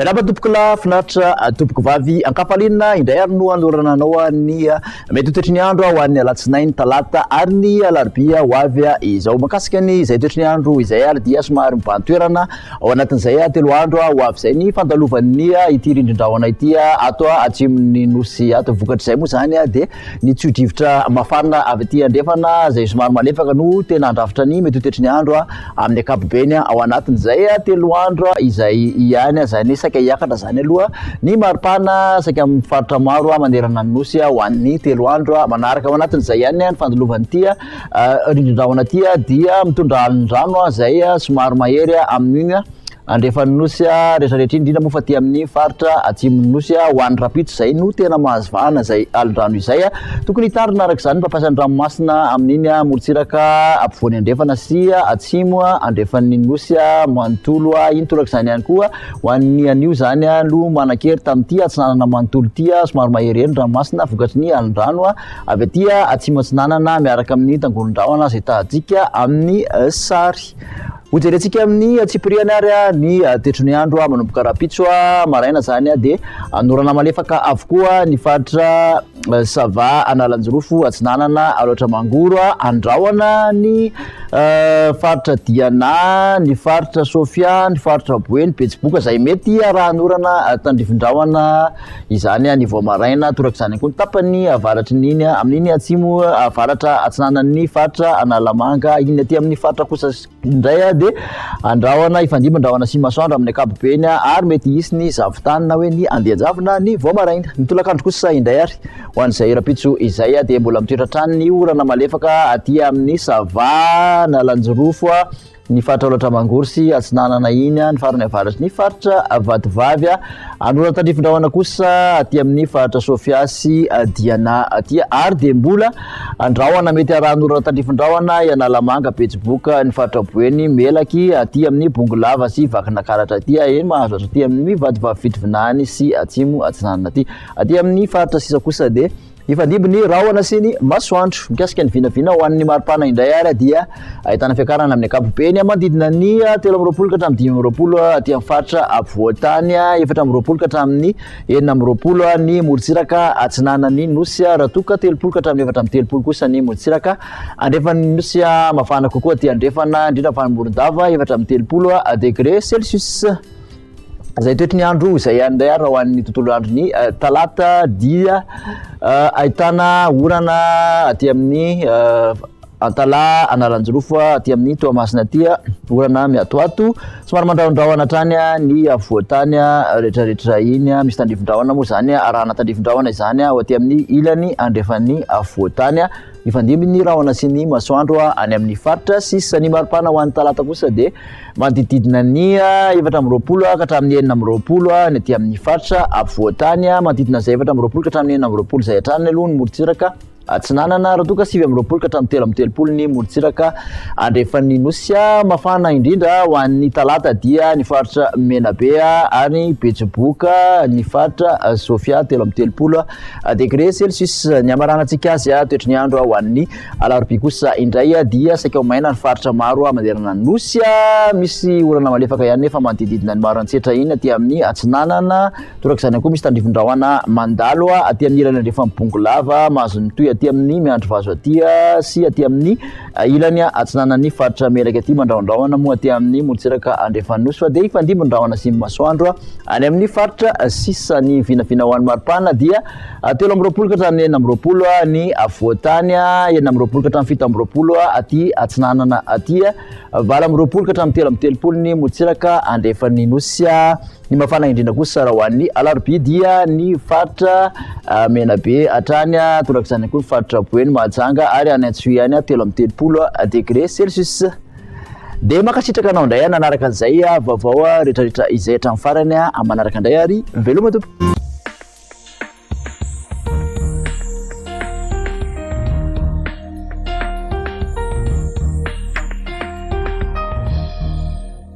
Meraba tompoko lafinaritra tompoko vavy ankafalina indray ary no anorana anao ny mety toetry ny andro ho an'ny alatsinainy talata ary ny alarobia ho avy izao makasika ny izay toetry ny andro izay ary dia somary mibantoerana ao anatin'izay telo andro ho avy izay ny fandalovan'ny ity rindrin-drahona ity ato atsimon'ny nosy ato vokatr'izay moa zany dia ny tsiodrivotra mafana avy aty andrefana izay somary malefaka no tena andrafitra ny mety toetry ny andro amin'ny ankapobeny ao anatin'izay telo andro izay ihany zany saka iakatra zany aloha ny maripana saka amin'ny faritra maro manerana ny nosy ho an'ny telo andro manaraka ao anatin'izay ihany ny fandalovan'ny ity rindrin-drahona ity dia mitondra alin-drano izay somary mahery amin'igny andrefan'ny nosy rehetrarehetra indrindra moa fa ty amin'ny faritra atsimon'ny nosy ho an'ny rapitso zay no tena mahazavahana zay alin-drano izay tokony hitarina araka izany mpampasan'ny ranomasina amin'iny morotsiraka ampovoany andrefana sy atsimo andrefan'ny nosy manontolo iny toraka izany ihany koa ho an'ny anio zany no manan-kery tamin'ity atsinanana manontolo ity somary maheryhery ny ranomasina vokatry ny alin-drano avy aty atsimo atsinanana miaraka amin'ny tangolon-drahona zay tahantsika amin'ny sary hojerentsika amin'ny tsipiriany ary ny toetry ny andro manomboka rapitso maraina zany dia anorana malefaka avokoa ny faritra sava analanjirofo atsinanana aloatra mangoro andrahoana ny faritra diana ny faritra sofia ny faritra boeny betsiboka zay mety raha anorana tandrivon-drahona izany ny vao maraina toraka izany koa ny tapany avaratry niny amin'iny atsimo avaratra atsinanan'ny faritra analamanga iny aty amin'ny faritra kosa indray dia andrahoana ifandimban-drahona sy masoandro amin'ny ankapobeny ary mety hisy ny zavotany na hoe ny andeha-javona ny vao maraina ny tolakandro kosa indray ary ho an'izay rapitso izay dia mbola mitoetra trano ny orana malefaka aty amin'ny sava na lanjirofo ny faritra oloatra mangoro sy atsinanana iny ny farany avaratry ny faritra vatovavy anorana tandrifon-drahona kosa aty amin'ny faritra sofia sy diana aty ary dia mbola andrahoana mety raha anorana tandrifon-drahona ianalamanga betsiboka ny faritra boeny melaky aty amin'ny bongolava sy vakinakaratra aty eny mahazo azo aty amin'ny vatovavy fitovinany sy atsimo atsinanana aty amin'ny faritra sisa kosa dia ifandimby rahona sy ny masoandro mikasika ny vinavina ho an'ny maripana indray ary dia ahitana fiakarana amin'ny ankapobeny manodidina ny 3 ka hatramin'ny 5 aty amin'ny faritra ampovoantany 4 ka hatramin'ny 9 ny morotsiraka atsinanany nosy raha toka 3 ka hatramin'ny 4 kosa ny morotsiraka andrefan'ny nosy mafana kokoa aty andrefana indrindra fanimborondava 4 degré celsius zay toetry ny andro izay andray raha ho an'ny tontolo andro ny talata dia ahitana orana aty amin'ny antala analanjirofo aty amin'ny toamasina aty orana miatoato somary mandrahondrahona hatrany ny avoantany rehetrarehetra iny misy tandrifon-drahona moa zany arahana tandrifon-drahona izany ho aty amin'ny ilany andrefan'ny avoantany ifandimby ny rahona sy ny masoandro any amin'ny faritra sisa ny maripana ho an'ny talata kosa dia manodididina ny 4 ka hatramin'ny 9 ny aty amin'ny faritra avoantany manodidina zay 4 ka hatramin'ny 9 zay hatrany aloha ny morotsiraka atsinanana raha toka 9 ka hatramin'ny 13 ny morotsiraka andrefan'ny nosy mafana indrindra ho an'ny talata dia ny faritra menabe ary betsiboka ny faritra sofia 13 degré celsius ny amaranantsika azy toetry ny andro ho an'ny alarobia kosa indray dia saika maina ny faritra maro manerana ny nosy misy orana malefaka ihany nefa manodididina ny maro antsetra iny aty amin'ny atsinanana toraka izany koa misy tandrifon-drahona mandalo aty amin'ny ilany andrefan'ny bongolava mahazo ny toy aty amin'ny miandro vazo aty sy aty amin'ny ilany atsinanan'ny faritra melaky aty mandrahondrahona moa aty amin'ny morotsiraka andrefan'ny nosy fa dia ifandimban-drahona sy masoandro any amin'ny faritra sisa ny vinavina ho an'ny maripana dia 13 ka hatramin'ny 9 ny avoantany 9 ka hatramin'ny 17 aty atsinanana aty 20 ka hatramin'ny 13 ny morotsiraka andrefan'ny nosy ny mafana indrindra kosa raha ho an'ny alarobia dia ny faritra menabe hatrany toraka izany koa ny faritra boeny mahajanga ary any antsohiany 13 degré celsius dia makasitraka anao indray nanaraka an'izay vaovao rehetrarehetra izay hatramin'ny farany manaraka indray ary veloma tompo